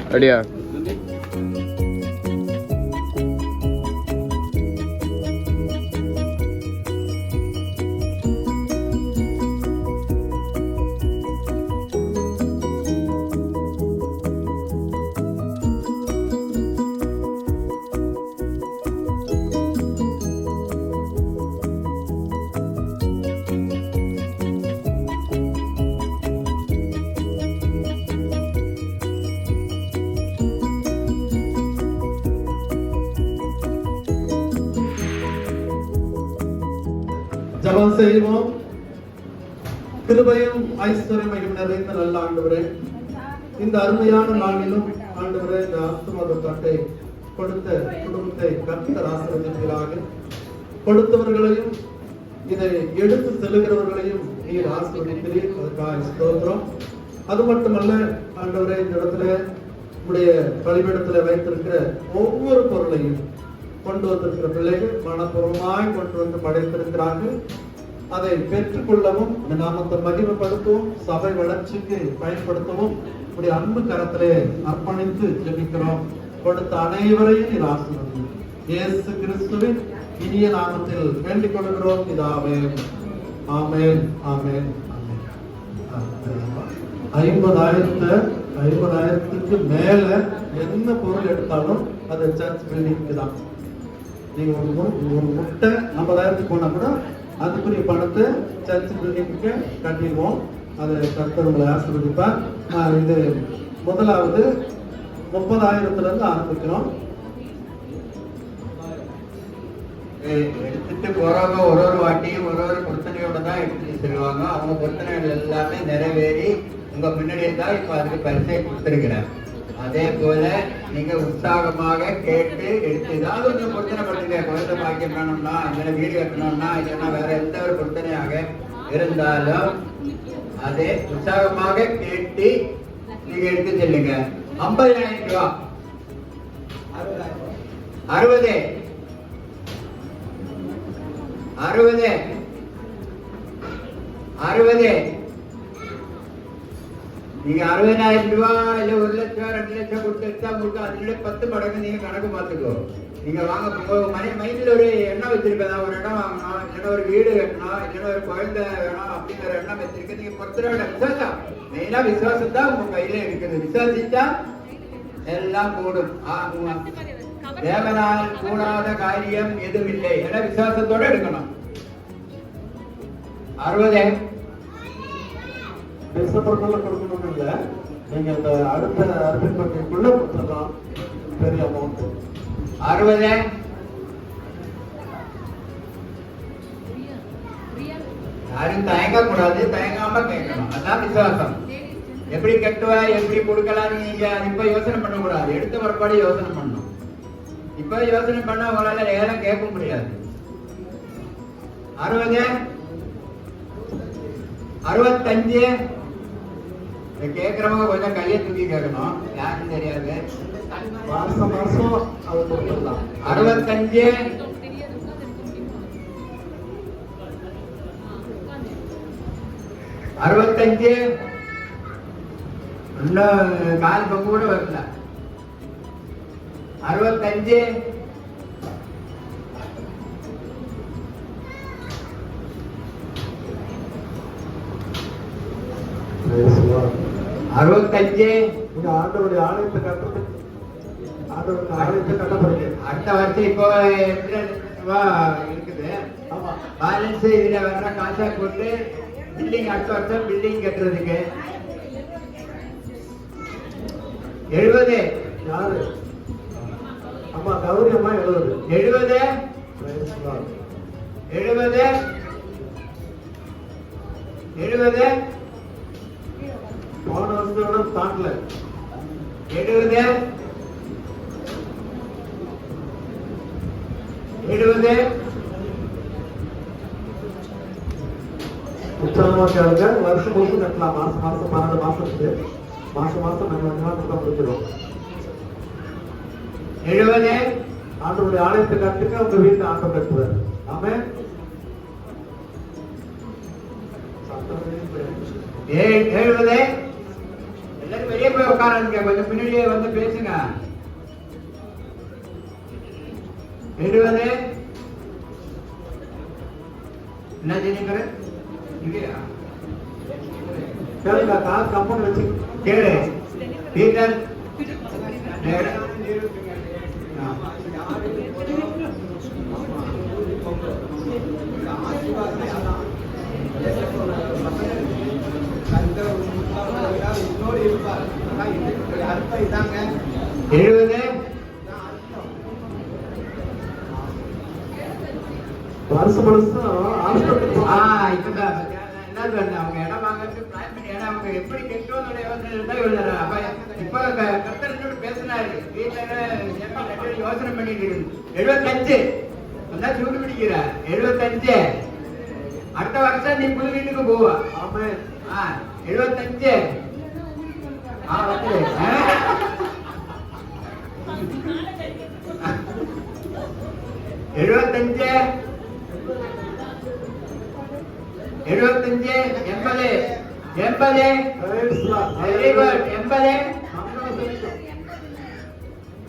அப்படியா? ஜெபம் செய்வோம். கிருபையும் ஐஸ்வர்யமையும் நிறைந்த நல்ல ஆண்டவரே, இந்த அருமையான நாளிலும் ஆண்டவரே, இந்த ஆசீர்வாத தட்டை கொடுத்த குடும்பத்தை கர்த்தர் ஆசீர்வதிப்பீராக. கொடுத்தவர்களையும் இதை எடுத்து செல்லுகிறவர்களையும் நீர் ஆசீர்வதிப்பீர். அதற்காக ஸ்தோத்திரம். அது மட்டுமல்ல ஆண்டவரே, இந்த இடத்துல உடைய பலிபீடத்தில் வைத்திருக்கிற ஒவ்வொரு பொருளையும் கொண்டு வந்திருக்கிற பிள்ளைகள் மனப்பூர்வமாய் கொண்டு வந்து படைத்திருக்கிறார்கள். அதை பெற்றுக்கொள்ளவும் இந்த நாமத்தை மகிமைப்படுத்தவும் சபை வளர்ச்சிக்கு பயன்படுத்தவும் உடைய அன்பு கரத்திலே அர்ப்பணித்து ஜெபிக்கிறோம். கொடுத்த அனைவரையும் நீர் ஆசீர்வதியும். இயேசு கிறிஸ்துவின் இனிய நாமத்தில் வேண்டிக் கொள்கிறோம் பிதாவே. ஆமென், ஆமென், ஆமென். 50,000க்கு மேல என்ன பொருள் எடுத்தாலும் அது சர்ச் பில்டிங்க்கு தான். நீங்க ஒரு முட்டை 50,000 போனா கூட அதுக்குரிய பணத்தை சர்ச் பில்டிங்க்கு கட்டிடுவோம். அதை கர்த்தர் உங்களை ஆசீர்வதிப்பார். இது முதலாவது 30,000 ஆரம்பிக்கிறோம். எடுத்துட்டு போறவங்க ஒரு வாட்டியும் ஒரு பிரச்சனையோட தான் எடுத்துட்டு செல்வாங்க. அவங்க பிரச்சனைகள் எல்லாமே நிறைவேறி உங்க முன்னாடியே தான் இப்ப அதுக்கு பரிசை கொடுத்திருக்கிறேன். அதே போல நீங்க உற்சாகமாக கேட்டு எடுத்து ஏதாவது ஒரு பிரச்சனை பண்ணுங்க. குழந்தை பாக்கியம் வேணும்னா, இல்லைன்னா வீடு கட்டணும்னா, இல்லைன்னா வேற எந்த ஒரு பிரச்சனையாக இருந்தாலும் அதே உற்சாகமாக கேட்டு நீங்க எடுத்து செல்லுங்க. 50,000 ரூபா, 60 60 60 நீங்க 60,000 ரூபாய் இல்ல 1 லட்சம் 2 லட்சம் கொடுத்துட்டா உங்களுக்கு அதுல 10 மடங்கு நீங்க கணக்கு பார்த்துக்கோ. நீங்க வாங்க மைண்ட்ல ஒரு எண்ணம் வச்சிருக்கதா, ஒரு இடம் வாங்கணும், இல்லைன்னா ஒரு வீடு கட்டணும், இல்லைன்னா ஒரு குழந்தை வேணும் அப்படிங்கிற எண்ணம் வச்சிருக்க. நீங்க பொறுத்தரோட விசுவாசம், மெயினா விசுவாசம் தான் உங்க கையில இருக்குது. விசுவாசிச்சா எல்லாம் கூடும். தேவனால் கூடாத காரியம் எதுவும் இல்லை. ஏன்னா விசுவாசத்தோட எடுக்கணும். 60 டிசம்பருக்குள்ள கொடுக்கணும் இல்ல, நீங்க இந்த அடுத்த அரபிக்குள்ள கொடுத்துடலாம். பெரிய அமௌண்ட் 60 யாரும் தயங்க கூடாது, தயங்காம கேட்கணும். அதான் விசுவாசம். எப்படி கட்டுவ, எப்படி கொடுக்கலாம், நீங்க இப்ப யோசனை பண்ண கூடாது. எடுத்த பிற்பாடு யோசனை பண்ணணும். இப்ப யோசனை பண்ண உங்களால ஏலம் கேட்க முடியாது. 60 65 கேட்கறவங்க கொஞ்சம் கையை தூக்கி கேட்கணும். யாருன்னு தெரியாது. மாசம் மாசம் அது கொடுத்துடலாம். 65 65 இன்னும் கால் பங்கு கூட வரல. 65 65 நீங்க ஆண்டவருடைய ஆலயத்தை கட்டுறது, ஆண்டவருடைய ஆலயத்தை கட்ட போறீங்க. அடுத்த வருஷம் இப்போ இருக்குது. ஆமா, பேலன்ஸ் இதுல வர்ற காசா போட்டு பில்டிங் அடுத்த வருஷம் பில்டிங் கட்டுறதுக்கு 70 யாரு? அம்மா கௌரி அம்மா 70 70 போன வருஷத்தோட தாண்டல. 70 உற்சாகமா கேளுங்க. வருஷம் முழுசும் கட்டலாம். மாசம் மாசம் 12 மாசத்துக்கு மாசம் மாசம் நம்ம கொடுத்தா முடிச்சிடும். 70 ஆண்டவருடைய ஆலயத்தை கட்டுங்க, உங்க வீட்டுல ஆட்டம் கட்டுவார். ஆமென். 70. எல்லாரும் வெளியே போய் உட்காராங்க, கொஞ்சம் பின்னாடியே வந்து பேசுங்க. 70. என்ன செய்யுங்க இல்லையா? கேளுங்க, காசு கம்பெனி வச்சு கேளு பீட்டர். வருஷம் ஹாஸ்பிட்டல் அவங்க இடம் வாங்கறதுக்கு பிளான் பண்ணி இடம் அவங்க எப்படி கெட்டோன்னு இப்ப கர்த்தர் பேசினாரு. வீட்டுல யோசனை பண்ணிட்டு 75 சூடு பிடிக்கிற 75. அடுத்த வருஷம் நீ புது வீட்டுக்கு போவா. 75 வந்து 75 80. Very good.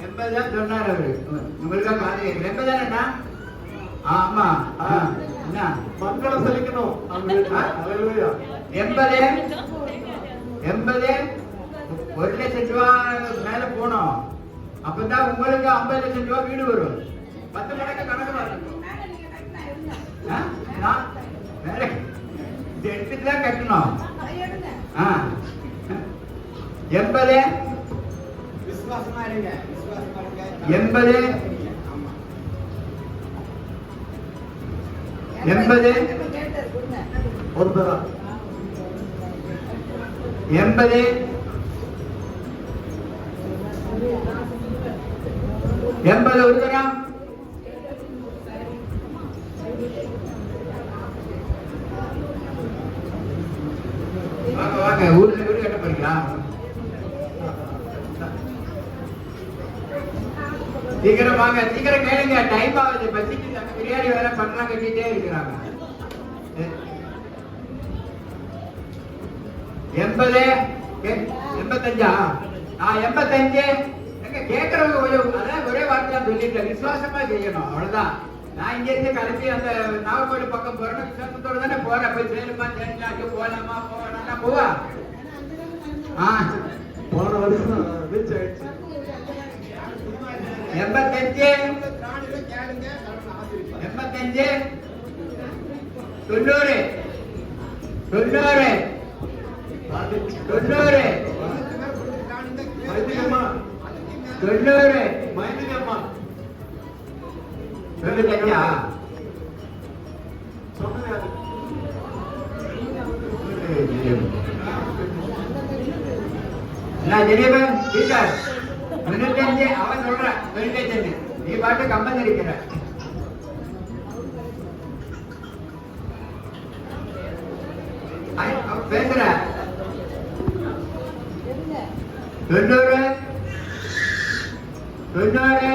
80 தான் சொன்னார் அவரு. உங்களுக்கு காது கேட்கல. 80 தானேண்ணா? ஆமா. என்ன மங்களம் செலுத்தணும். 80 1 லட்சம் ரூபாய் மேல போனோம். அப்பதான் உங்களுக்கு 50 லட்சம் ரூபாய் வீடு வரும். 10 மடங்கு கணக்கு வரணும். எடுத்துதான் கட்டணும். 80 விசுவாசமா இருங்க. 80 ஒரு தடவை 80 ஒரு தரம். வாங்க ஊர்ல வீடு கட்ட போறீங்களா? சீக்கிரம் வாங்க, சீக்கிரம் கேளுங்க, டைம் ஆகுது. பசிக்கு பிரியாணி வேற பண்ணலாம் கட்டிட்டே இருக்கிறாங்க. 80 85. 85 எங்க கேட்கறவங்க அதான் ஒரே வார்த்தை தான் சொல்லிட்டேன். விசுவாசமா செய்யணும், அவ்வளவுதான். நான் இங்க இருந்து கிளம்பி அந்த நாகர்கோவில் பக்கம் போறேன். விசுவாசத்தோட தானே போறேன். போய் சேருமா சேரலாம், போலாமா போவேனா போவா. போன வருஷம் ரீச் ஆயிடுச்சு. 85 90 மைதிகம்மா 90 மைதிகம்மா 95. சொன்னது நான் ஜெனீவன் டீச்சர் 95. அவன் சொல்றான் 95. நீ பாட்டு கம்பன் இருக்கிற. பேசுற 90 95.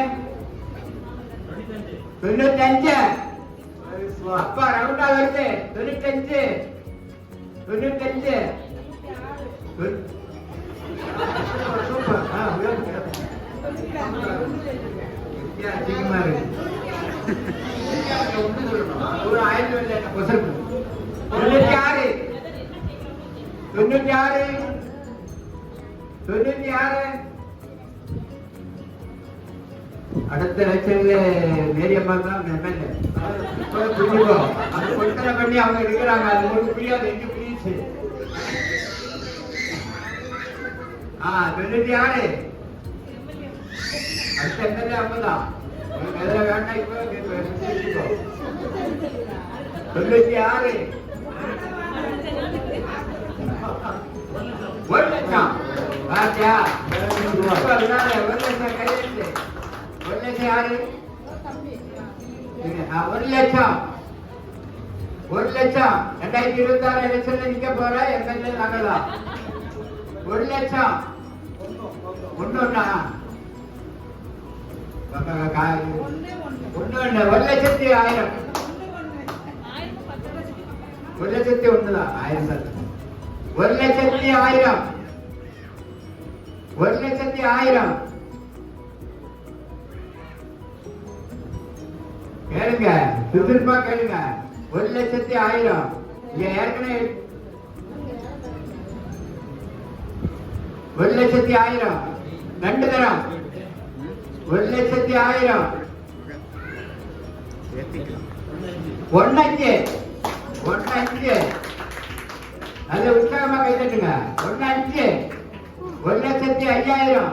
அப்பா ரவுண்டா வருது. 95 அதிகமா இருக்கு. ஒரு 1000 96 அடுத்த எலெக்ஷன்ல மேரியம்மா தான் எம்எல்ஏ. அது கொத்தனை பண்ணி அவங்க இருக்கிறாங்க. அது உங்களுக்கு புரியாது, எங்க புரியுச்சு. 96 அடுத்த எம்எல்ஏ அப்பதான் எதிர வேண்டாம். இப்போ 96 1 லட்சம். பாத்தியா? 1 லட்சம் கையெழுத்து. 1 லட்சம் யாரு? 1 லட்சம் 2026 எலெக்ஷன்ல நிக்க போற எம்எல்ஏ நாங்கதான். 1 லட்சம் ஒண்ணா 1,10,000 1,01,000 தான். 1000 1,1000 1,1000 கேளுங்க, சுறுசுறுப்பா கேளுங்க. 1,100000 ஏற்கனவே 1,100000 2 தரம் 1,100000 1,500 நல்ல உற்சாகமா கை தட்டுங்க. 1,500 1,50,000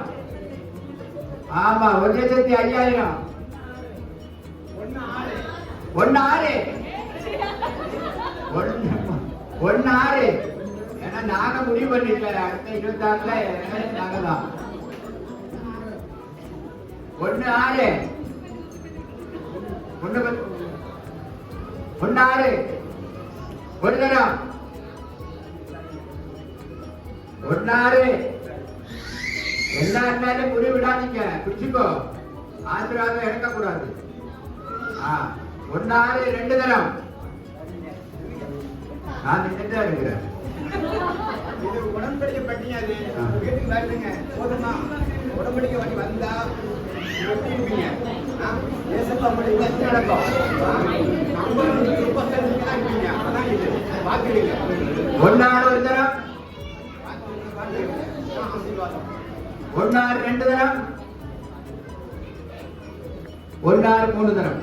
ஆமா 1,50,000 1,600 ஏன்னா நாங்க முடிவு பண்ணிட்டேன். அடுத்த 26ல நாங்க தான் 1,600 ஒரு தரம் 1,600 எல்லாருமே முடிவு விடாதீங்க. பிடிச்சுக்கோ, ஆசீர்வாதம் எடுக்க கூடாது. 1,600 2 தரம் நான் நின்றுட்டே இருக்கிறேன். இது உடன்படிக்கை பட்டியா? அது வீட்டுக்கு வருதுங்க. போதுமா? உடன்படிக்கை வண்டி வந்தா எப்படி இருப்பீங்க? தேசப்பா படி நடக்கும். நம்ம இருப்பீங்க. அதான் இது பார்த்துடுங்க. 1,600 ஒரு தரம் 1,600 2 தரம் 1,600 3 தரம்.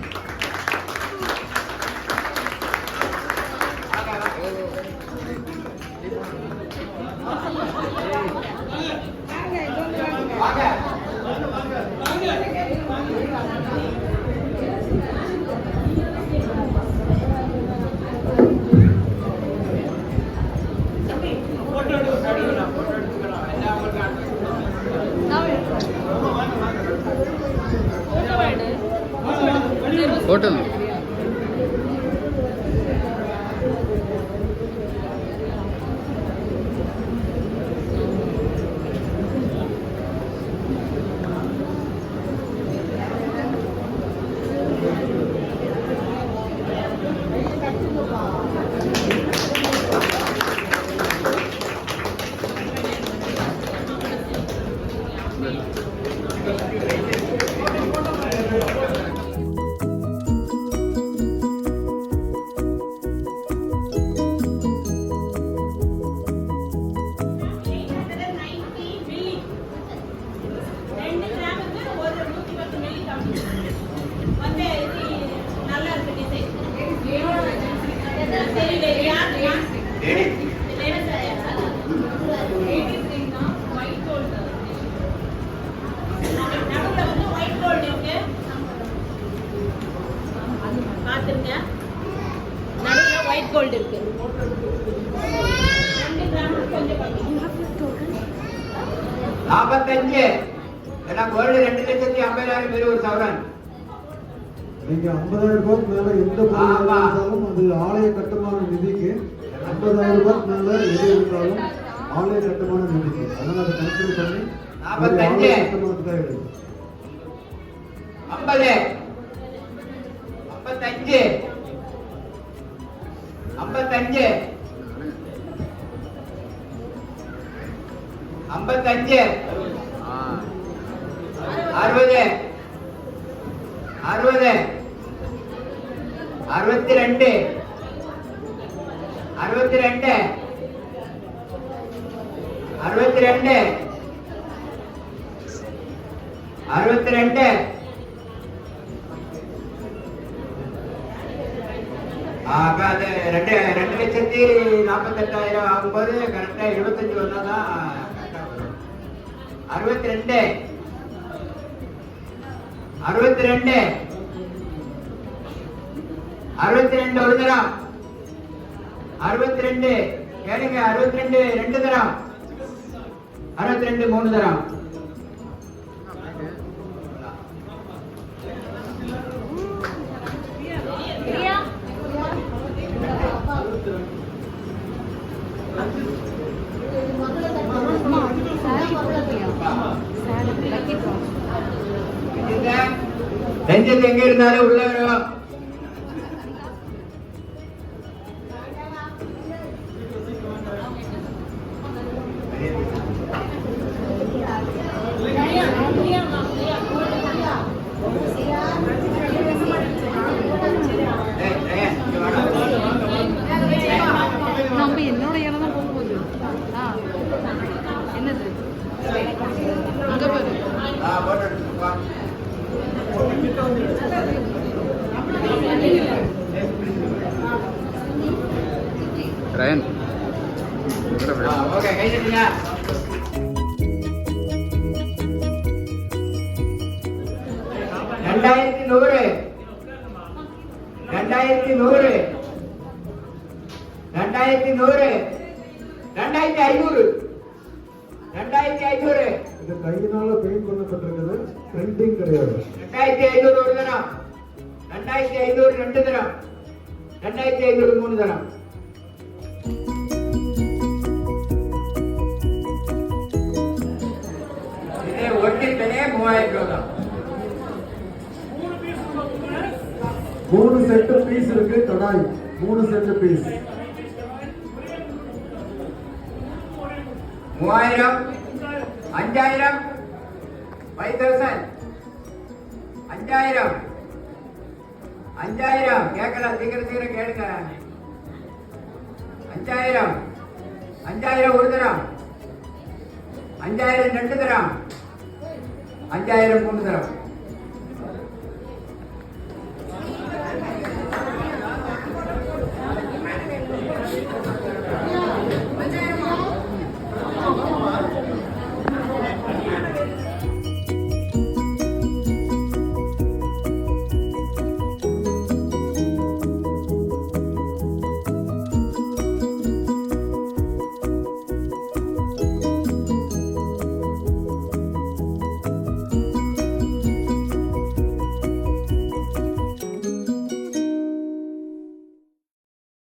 होटल ஒயிட் கோல்ட் இருக்கு. 45 ஏன்னா கோல்டு 2,50,000 பேர் ஒரு சவரன். நீங்க 50,000 ரூபாய்க்கு மேல எந்த பொருள் இருந்தாலும் அது ஆலய கட்டுமான நிதிக்கு 50,000 ரூபாய்க்கு மேல எது இருந்தாலும் ஆலய கட்டுமான நிதிக்கு. அதனால அதை கணக்கு பண்ணி 45 கட்டுமானத்துக்காக எடுக்கும். 50 55 55 55 60 62 62 62 62 ஆக அது 2,48,000 ஆகும்போது கரெக்டா 75 வந்தாதான் கரெக்டா வரும். 62 62 62 ஒரு தரம் 62 கேளுங்க 62 2 தரம் 62 3 தரம் நெஞ்சது எங்க இருந்தாலும் உள்ள வரும். வா. ரயன் ஓகே, கை தட்டுங்க. ரெண்டாயிரத்தி நூறு, 2100, 2500, 2500, 2500, இது கையினால பெயிண்ட் பண்ணப்பட்டிருக்குது, பிரிண்டிங் கிடையாது. 2500 ஒரு தரம், 2500 ரெண்டு தரம், 2500 மூணு தரம். இதே ஒட்டித்தனே 3000 ரூபாய் தான். 3 செட் பீஸ் இருக்கு கடாய், 3 செட் பீஸ். 3000, 5000, 5000, 5000, 5000 கேட்கலாம், சீக்கிரம் கேளுங்க. 5000, 5000 ஒரு தரம், 5000 ரெண்டு தரம், 5000 மூணு தரம்.